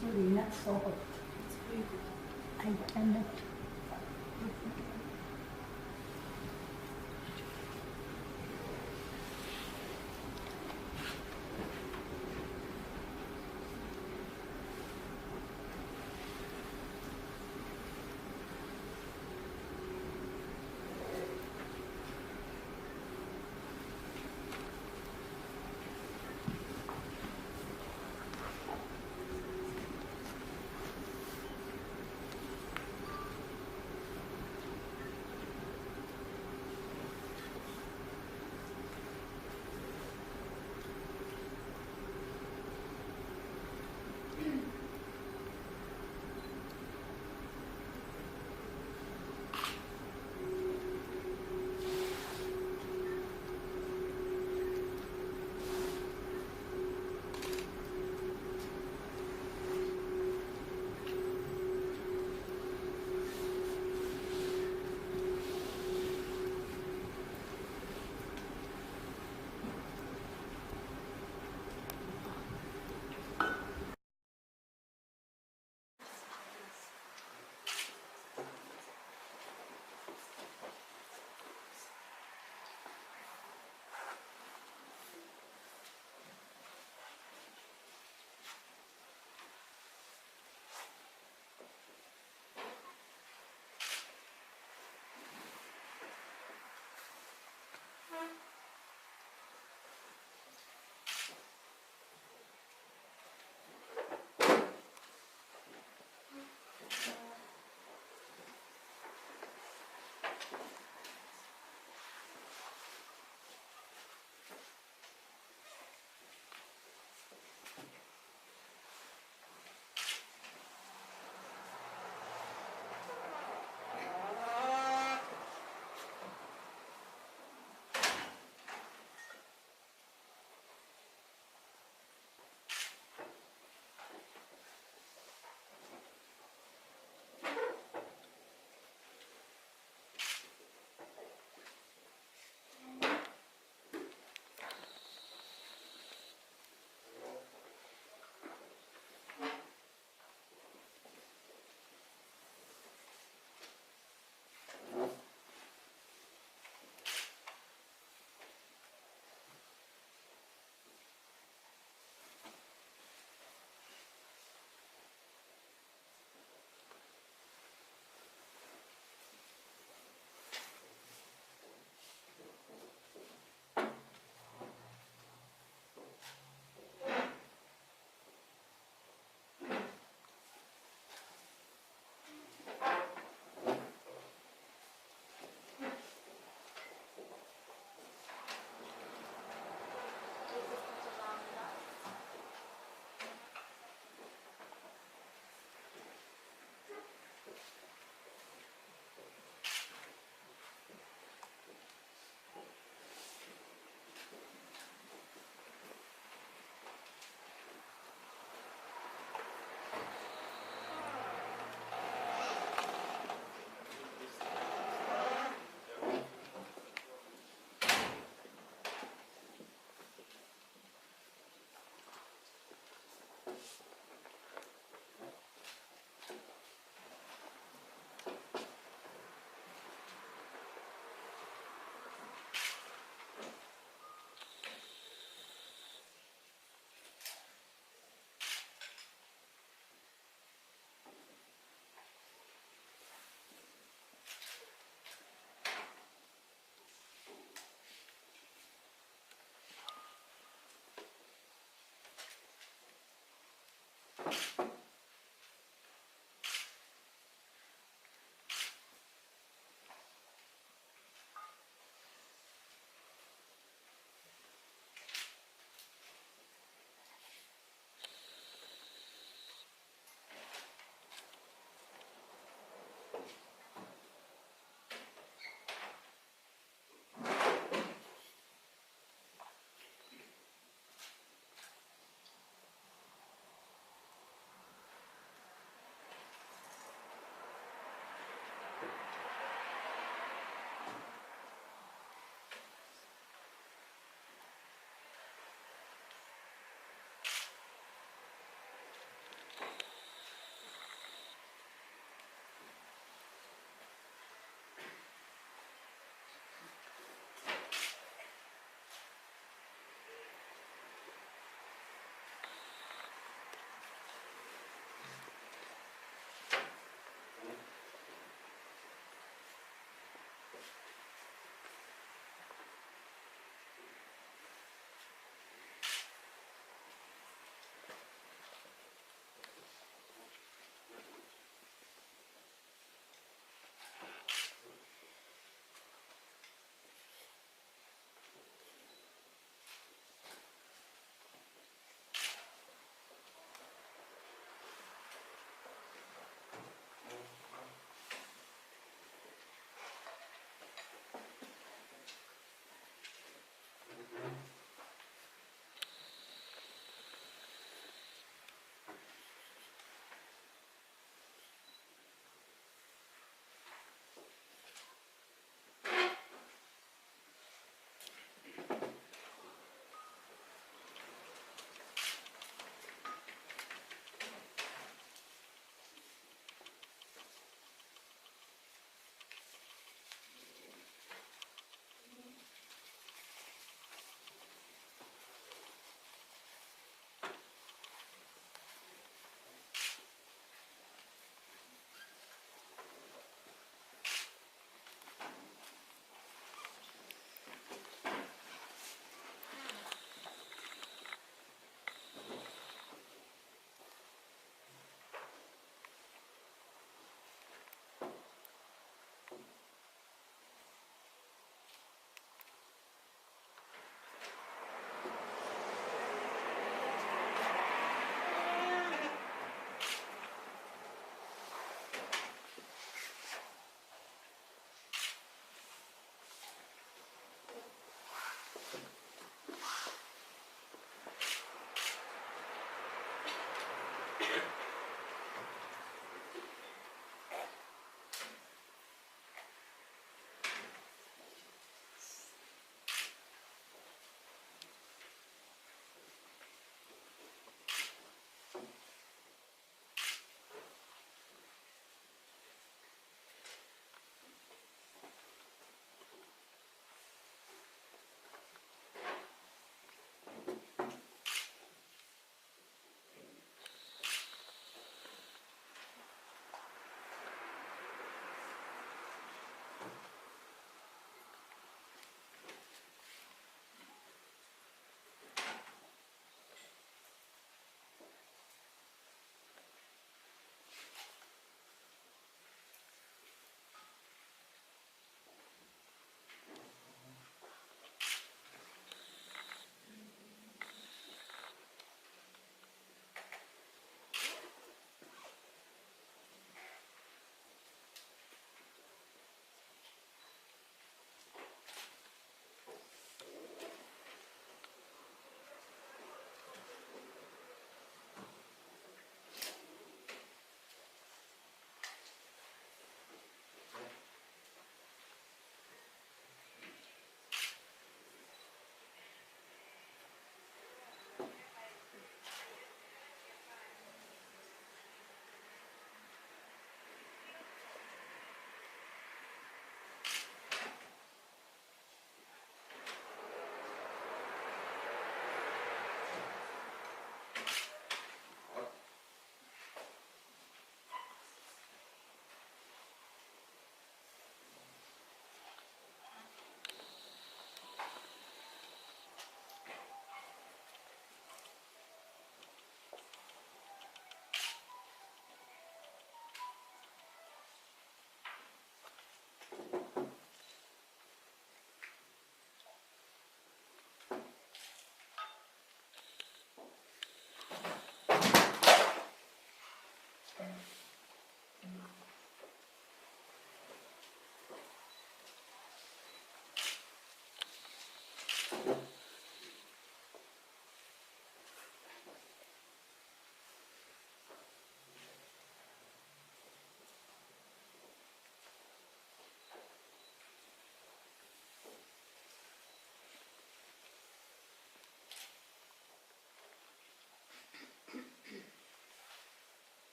sorry, not so hot. I cannot.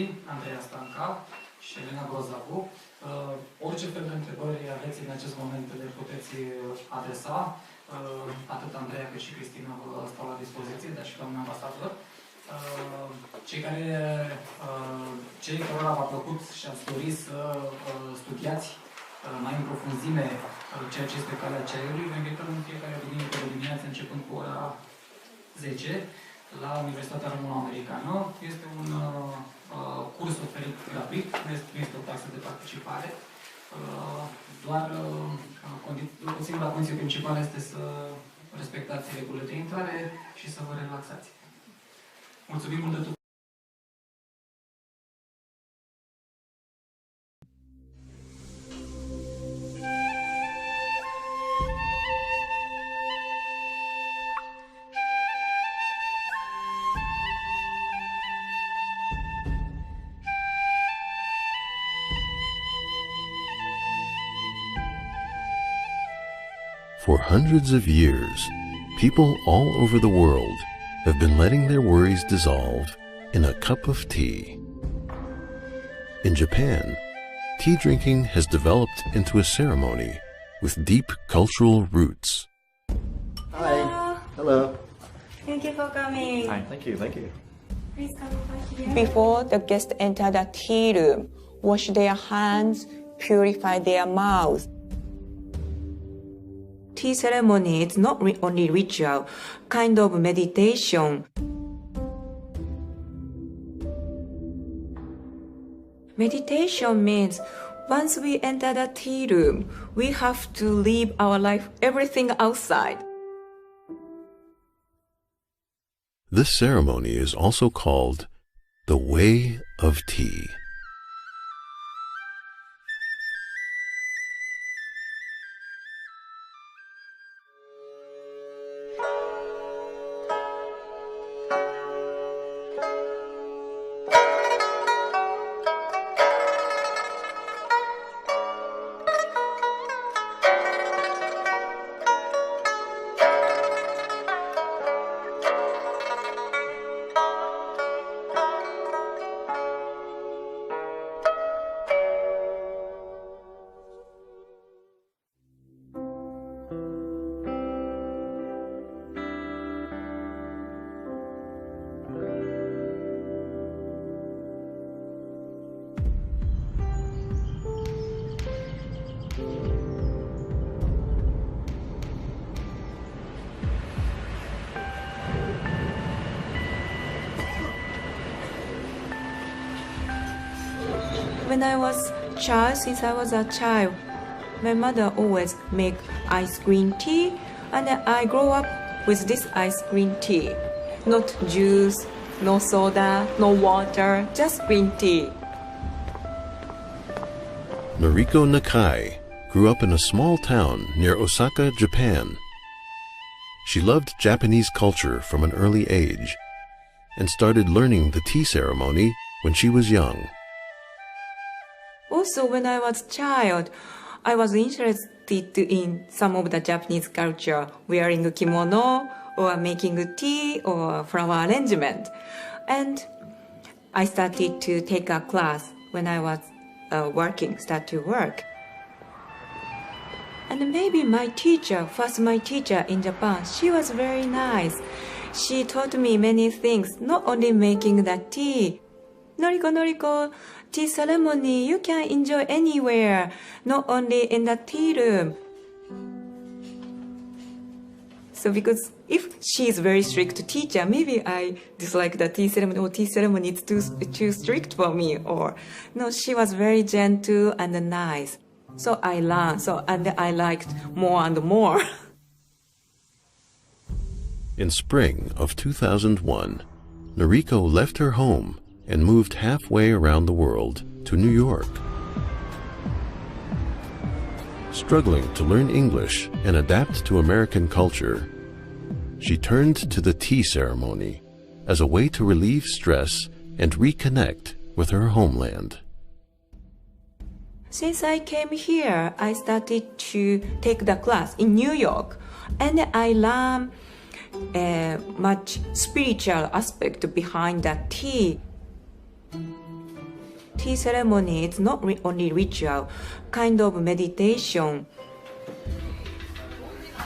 Ții, Andreea Stanca și Elena Grozavu. Orice fel de întrebări aveți în acest moment le puteți adresa. Atât Andreea cât și Cristina vă stau la dispoziție, dar și doamna ambasador. Cei cărora v-a plăcut și ați dori să studiați mai în profunzime ceea ce este calea ceaiului, vă invităm în fiecare duminică de dimineață, începând cu ora 10, la Universitatea Româno-Americană. Este un curs oferit gratuit, nu este o taxă de participare. Doar singura condiție principală este să respectați regulile de intrare și să vă relaxați. Mulțumim mult de tot! For hundreds of years, people all over the world have been letting their worries dissolve in a cup of tea. In Japan, tea drinking has developed into a ceremony with deep cultural roots. Hi. Hello. Thank you for coming. Hi. Thank you. Thank you. Please come over here. Before the guests enter the tea room, wash their hands, purify their mouths. Tea ceremony is not only ritual, kind of meditation. Meditation means once we enter the tea room, we have to leave our life, everything outside. This ceremony is also called the Way of Tea. When I was since I was a child, my mother always make ice green tea, and I grow up with this ice green tea. Not juice, no soda, no water, just green tea. Noriko Nakai grew up in a small town near Osaka, Japan. She loved Japanese culture from an early age and started learning the tea ceremony when she was young. Also, when I was a child, I was interested in some of the Japanese culture, wearing a kimono or making tea or flower arrangement. And I started to take a class when I was start to work. And maybe my teacher in Japan, she was very nice. She taught me many things, not only making the tea. Noriko, tea ceremony you can enjoy anywhere, not only in the tea room. So because if she is very strict teacher, maybe I dislike the tea ceremony, or tea ceremony is too strict for me, or no, she was very gentle and nice. So I learned, and I liked more and more. In spring of 2001, Noriko left her home and moved halfway around the world to New York. Struggling to learn English and adapt to American culture, she turned to the tea ceremony as a way to relieve stress and reconnect with her homeland. Since I came here, I started to take the class in New York, and I learned much spiritual aspect behind the tea. tea ceremony is not only ritual, kind of meditation.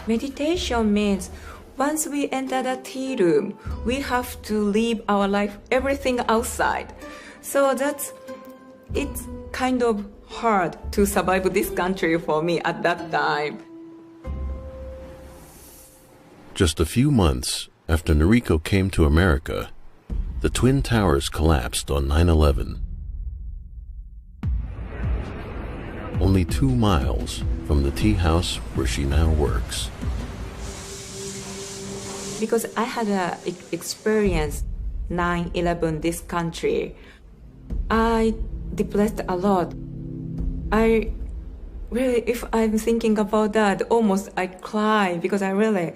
Meditation means once we enter the tea room, we have to leave our life, everything outside. So it's kind of hard to survive this country for me at that time. Just a few months after Noriko came to America, the Twin Towers collapsed on 9/11. Only 2 miles from the tea house where she now works. Because I had an experience 9/11 this country, I depressed a lot. I really, if I'm thinking about that, almost I cry because I really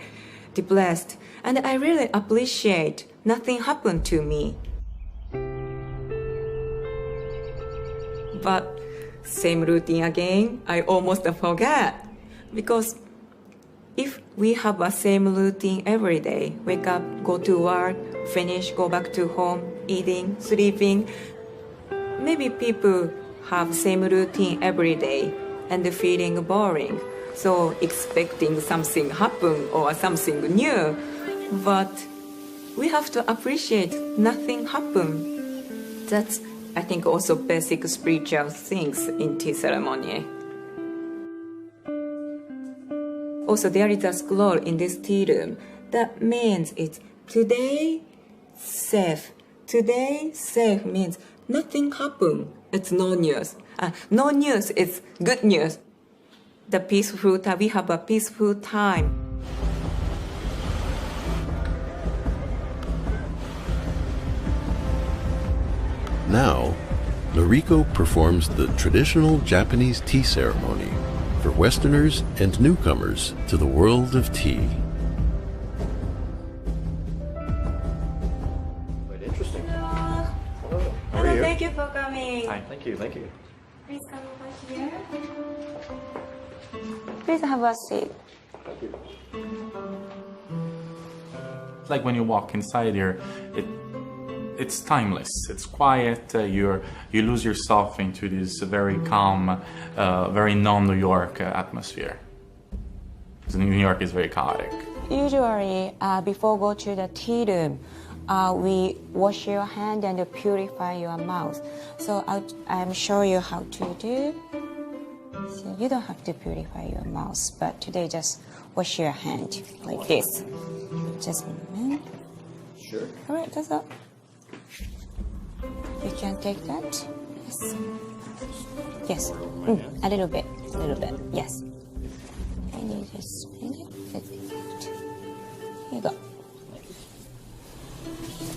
depressed. And I really appreciate nothing happened to me. But same routine again, I almost forget. Because if we have a same routine every day, wake up, go to work, finish, go back to home, eating, sleeping, maybe people have same routine every day and feeling boring. So expecting something happen or something new. But we have to appreciate nothing happen. That's, I think, also basic spiritual things in tea ceremony. Also, there is a scroll in this tea room. That means it's today safe. Today safe means nothing happened. It's no news. No news is good news. The peaceful time, we have a peaceful time. Now, Noriko performs the traditional Japanese tea ceremony for Westerners and newcomers to the world of tea. Quite interesting. Hello. Hello. How are Hello, you? thank you for coming. Hi. Thank you. Thank you. Please come over here. Please have a seat. Thank you. It's like when you walk inside here, it's timeless. It's quiet. You lose yourself into this very calm, very non-New York atmosphere. Because New York is very chaotic. Usually, before go to the tea room, we wash your hand and purify your mouth. So I'm show you how to do. So you don't have to purify your mouth, but today just wash your hand like this. Just a minute. Sure. All right, that's all. You can take that. Yes. Yes. A little bit. A little bit. Yes. And you just spin it. That's it. Here you go.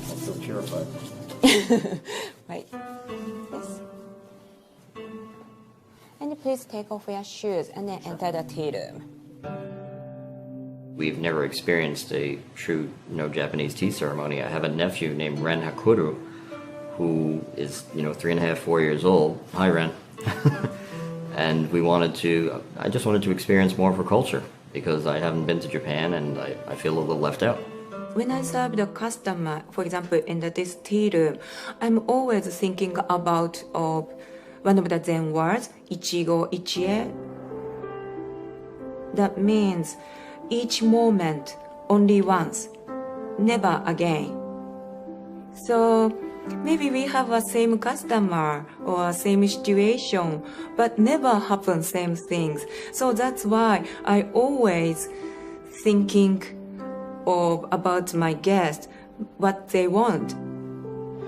I'm so terrified. Right. Yes. And please take off your shoes and then enter the tea room. We've never experienced a true Japanese tea ceremony. I have a nephew named Ren Hakuru, who is 3.5, 4 years old. Hi, Ren. And I just wanted to experience more of her culture because I haven't been to Japan and I feel a little left out. When I serve the customer, for example, in this tea room, I'm always thinking about one of the Zen words, Ichigo Ichie. That means each moment, only once, never again. So maybe we have a same customer or same situation, but never happen same things. So that's why I always thinking about my guests, what they want.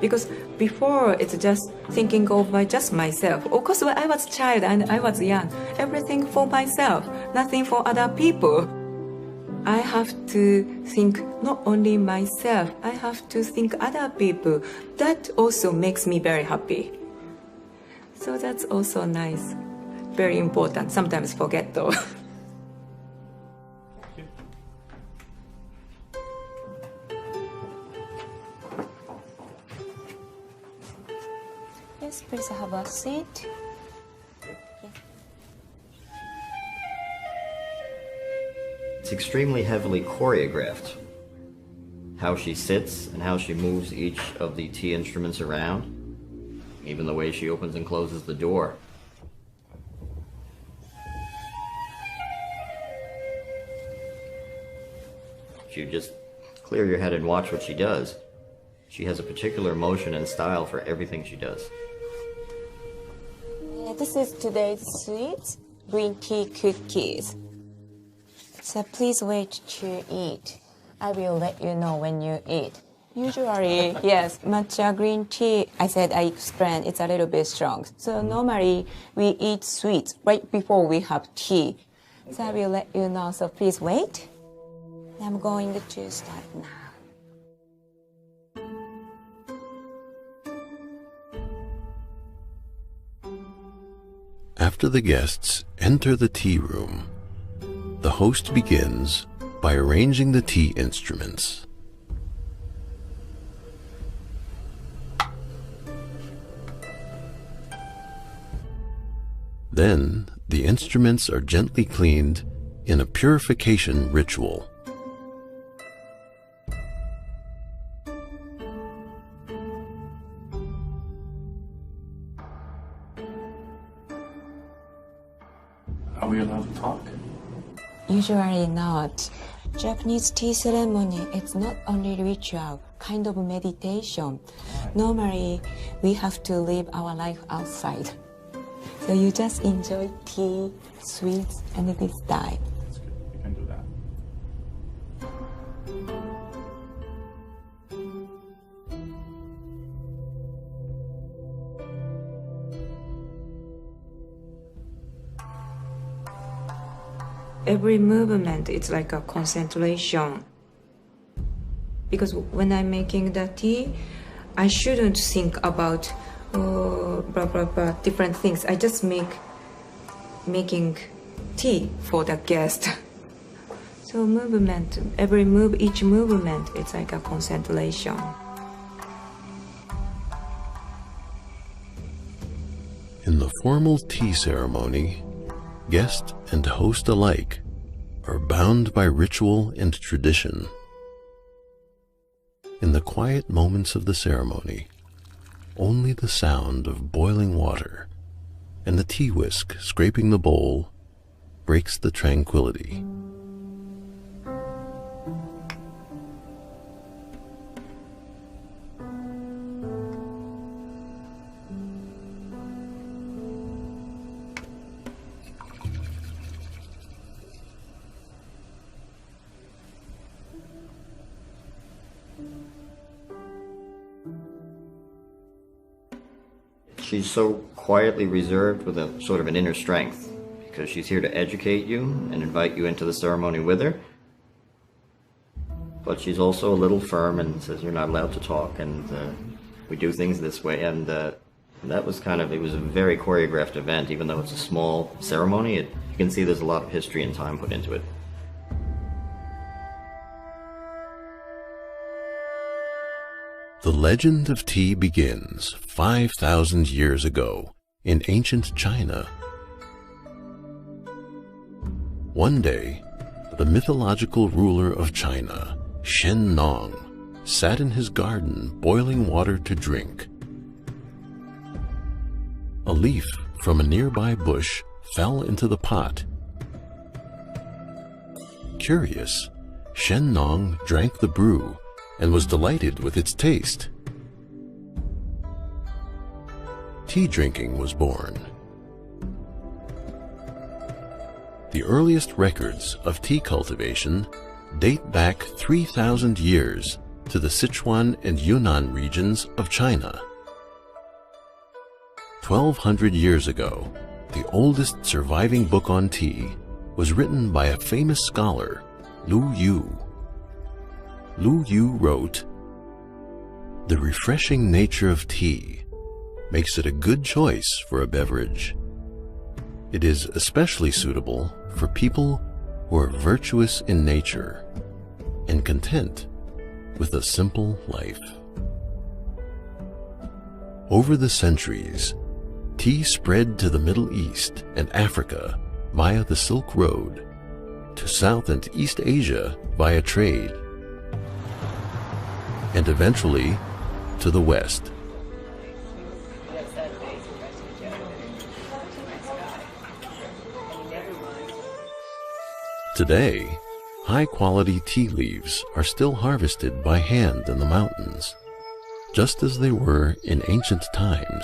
Because before it's just thinking of just myself. Of course, when I was a child and I was young, everything for myself, nothing for other people. I have to think not only myself, I have to think other people. That also makes me very happy. So that's also nice. Very important. Sometimes forget though. Yes, please have a seat. It's extremely heavily choreographed. How she sits and how she moves each of the tea instruments around. even the way she opens and closes the door. If you just clear your head and watch what she does, she has a particular motion and style for everything she does. This is today's sweets, green tea cookies. So please wait to eat. I will let you know when you eat. Usually, yes, matcha green tea, I explained, it's a little bit strong. So normally we eat sweets right before we have tea. So I will let you know, so please wait. I'm going to start now. After the guests enter the tea room, the host begins by arranging the tea instruments. Then, the instruments are gently cleaned in a purification ritual. Are we allowed to talk? Usually not. Japanese tea ceremony, it's not only ritual, kind of meditation. Normally, we have to live our life outside. So you just enjoy tea, sweets, and this time. That's good. You can do that. Every movement, it's like a concentration. Because when I'm making the tea, I shouldn't think about different things. I just making tea for the guest. So movement, each movement, it's like a concentration. In the formal tea ceremony, guest and host alike are bound by ritual and tradition. In the quiet moments of the ceremony, only the sound of boiling water and the tea whisk scraping the bowl breaks the tranquility. She's so quietly reserved with a sort of an inner strength, because she's here to educate you and invite you into the ceremony with her. But she's also a little firm and says you're not allowed to talk, and we do things this way. And that was it was a very choreographed event, even though it's a small ceremony. You can see there's a lot of history and time put into it. The legend of tea begins 5,000 years ago in ancient China. One day, the mythological ruler of China, Shen Nong, sat in his garden boiling water to drink. A leaf from a nearby bush fell into the pot. Curious, Shen Nong drank the brew and was delighted with its taste. Tea drinking was born. The earliest records of tea cultivation date back 3,000 years to the Sichuan and Yunnan regions of China. 1,200 years ago, the oldest surviving book on tea was written by a famous scholar, Lu Yu. Lu Yu wrote, "The refreshing nature of tea makes it a good choice for a beverage. It is especially suitable for people who are virtuous in nature and content with a simple life." Over the centuries, tea spread to the Middle East and Africa via the Silk Road, to South and East Asia via trade, and eventually to the West. Today, high-quality tea leaves are still harvested by hand in the mountains, just as they were in ancient times.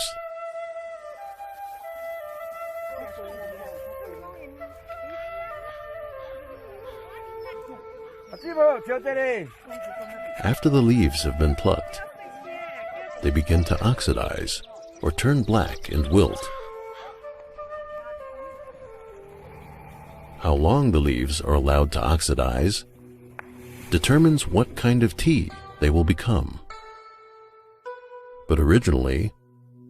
After the leaves have been plucked, they begin to oxidize or turn black and wilt. How long the leaves are allowed to oxidize determines what kind of tea they will become. But originally,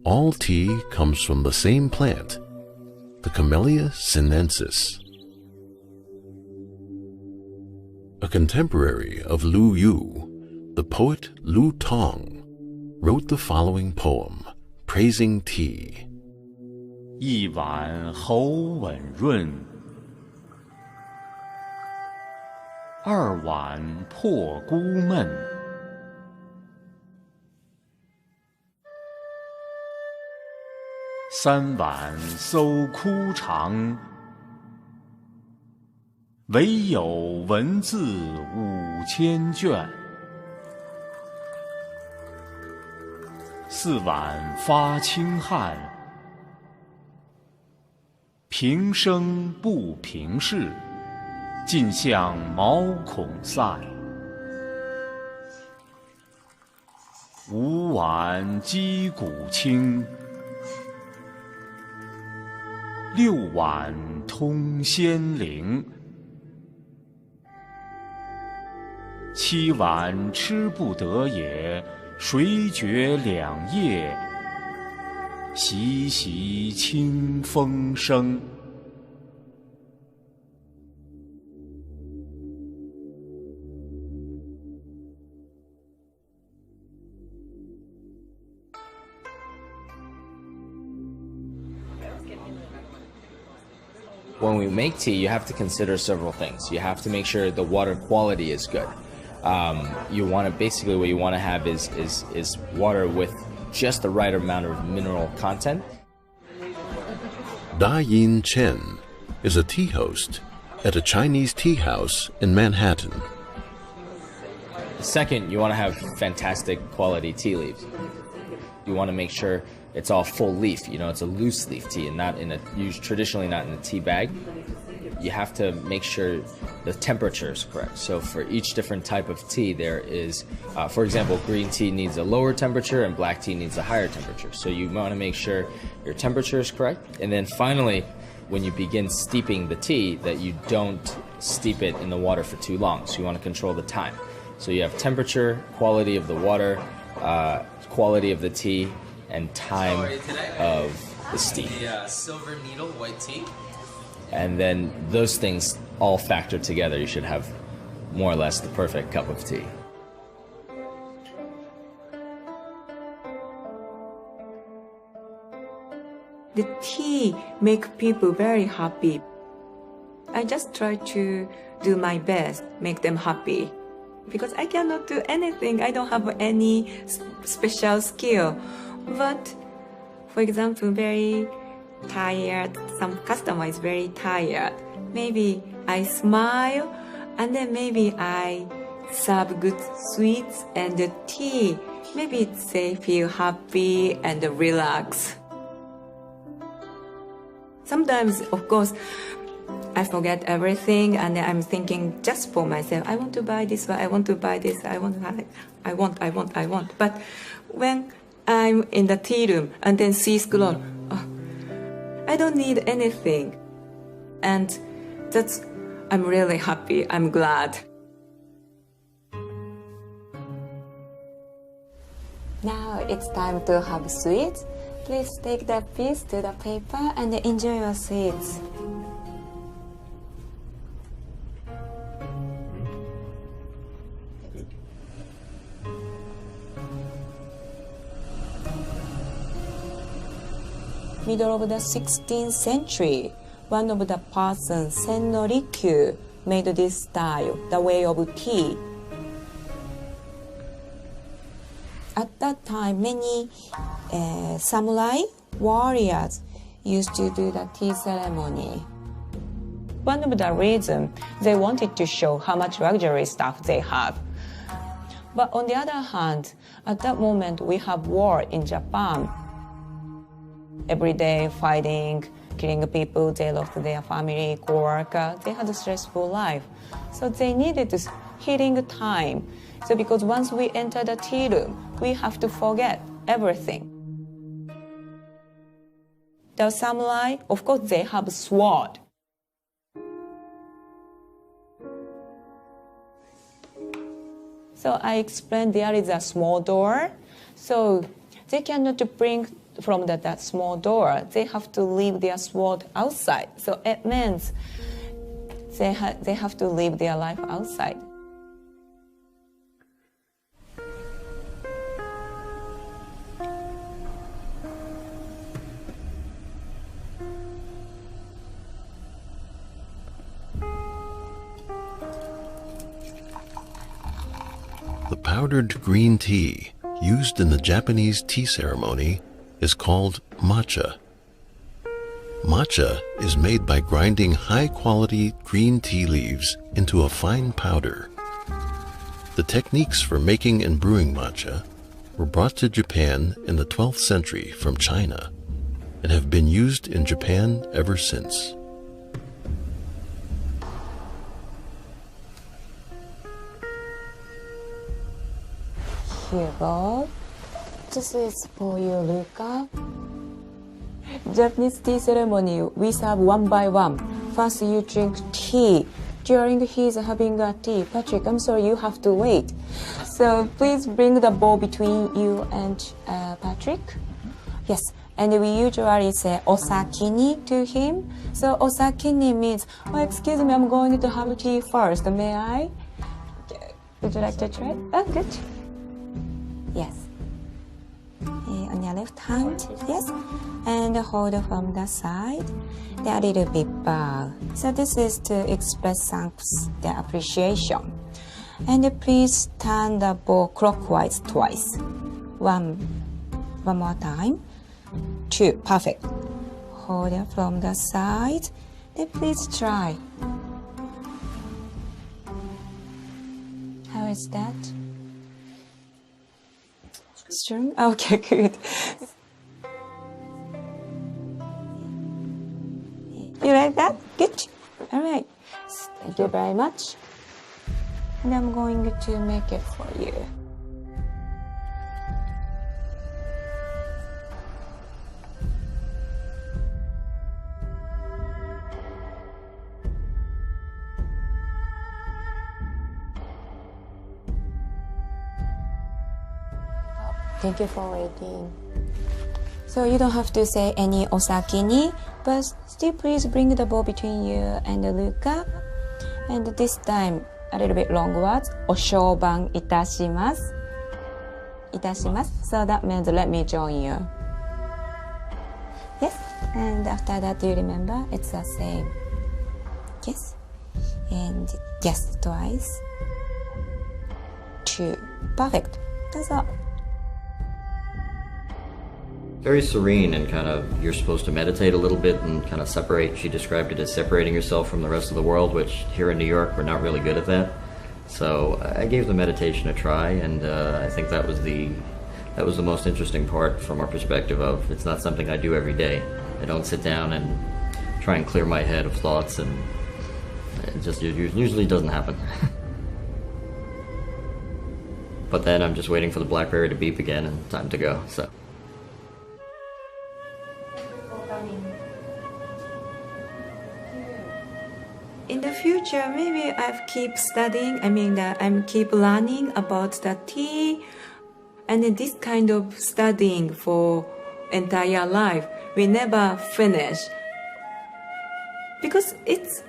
all tea comes from the same plant, the Camellia sinensis. A contemporary of Lu Yu, the poet Lu Tong, wrote the following poem praising tea. 一碗喉吻润，二碗破孤闷，三碗搜枯肠，唯有文字5000卷。四碗发清汗，平生不平事，尽向毛孔散。五碗击鼓清，六碗通仙灵，七碗吃不得也。谁觉两夜，习习清风生。When we make tea, you have to consider several things. You have to make sure the water quality is good. You want to basically what you want to have is water with just the right amount of mineral content. Da Yin Chen is a tea host at a Chinese tea house in Manhattan. Second, you want to have fantastic quality tea leaves. You want to make sure it's all full leaf. You know, it's a loose leaf tea and not in a traditionally not in a tea bag. You have to make sure the temperature is correct. So for each different type of tea, there is, for example, green tea needs a lower temperature and black tea needs a higher temperature. So you want to make sure your temperature is correct. And then finally, when you begin steeping the tea, that you don't steep it in the water for too long. So you want to control the time. So you have temperature, quality of the water, quality of the tea, and time of the steep. The silver needle white tea. And then those things all factor together. You should have more or less the perfect cup of tea. The tea make people very happy. I just try to do my best, make them happy. Because I cannot do anything. I don't have any special skill. But, for example, very tired, some customer is very tired. Maybe I smile and then maybe I serve good sweets and the tea. Maybe they feel happy and relax. Sometimes, of course, I forget everything and I'm thinking just for myself. I want to buy this one, I want to buy this, I want. But when I'm in the tea room and then see scroll, I don't need anything. And I'm really happy, I'm glad. Now it's time to have sweets. Please take that piece to the paper and enjoy your sweets. Middle of the 16th century, one of the persons, Sen no Rikyu, made this style, the way of tea. At that time, many samurai warriors used to do the tea ceremony. one of the reasons they wanted to show how much luxury stuff they have. But on the other hand, at that moment we have war in Japan. Every day fighting, killing people, they lost their family, co-worker, they had a stressful life. So they needed this healing time. So because once we enter the tea room, we have to forget everything. The samurai, of course, they have a sword. So I explained there is a small door. So they cannot bring from that small door. They have to leave their sword outside. So it means they have to live their life outside. The powdered green tea used in the Japanese tea ceremony is called matcha. Matcha is made by grinding high-quality green tea leaves into a fine powder. The techniques for making and brewing matcha were brought to Japan in the 12th century from China and have been used in Japan ever since. Here you go. This is for you, Luca. Japanese tea ceremony, we serve one by one. First you drink tea. During he's having a tea, Patrick, I'm sorry, you have to wait. So please bring the bowl between you and Patrick. Yes, and we usually say osakini to him. So osakini means, oh, excuse me, I'm going to have tea first. May I? Would you like to try? Oh, good. Yes. On your left hand, yes. And hold from the side. A little bit bow. So this is to express thanks, the appreciation. And please turn the bowl clockwise twice. One more time. Two, perfect. Hold it from the side. Then please try. How is that? Strong? Okay, good. You like that? Good. All right. Thank you very much. And I'm going to make it for you. Thank you for waiting. So you don't have to say any osakini, but still please bring the bowl between you and Luca. And this time, a little bit long words. Oshoban itashimasu. Itashimasu. So that means let me join you. Yes. And after that, do you remember? It's the same. Yes. And yes, twice. Two. Perfect. That's all. Very serene and kind of, you're supposed to meditate a little bit and kind of separate. She described it as separating yourself from the rest of the world, which here in New York, we're not really good at that. So I gave the meditation a try, and I think that was the most interesting part from our perspective of, it's not something I do every day. I don't sit down and try and clear my head of thoughts, and it just usually doesn't happen. But then I'm just waiting for the BlackBerry to beep again and time to go, so. In the future, maybe I keep studying. I'm keep learning about the tea, and this kind of studying for entire life. We never finish because it's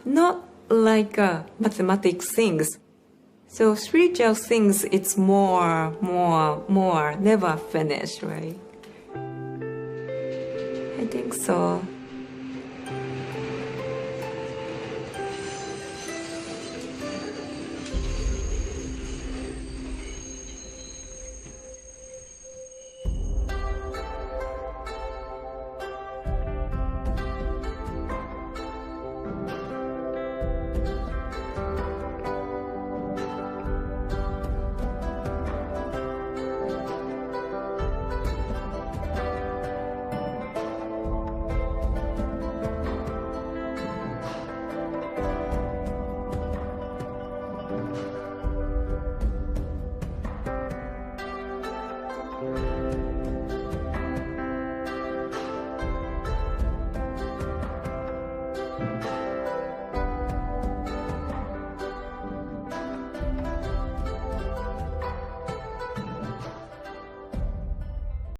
not like mathematics things. So spiritual things, it's more, never finish, right? I think so.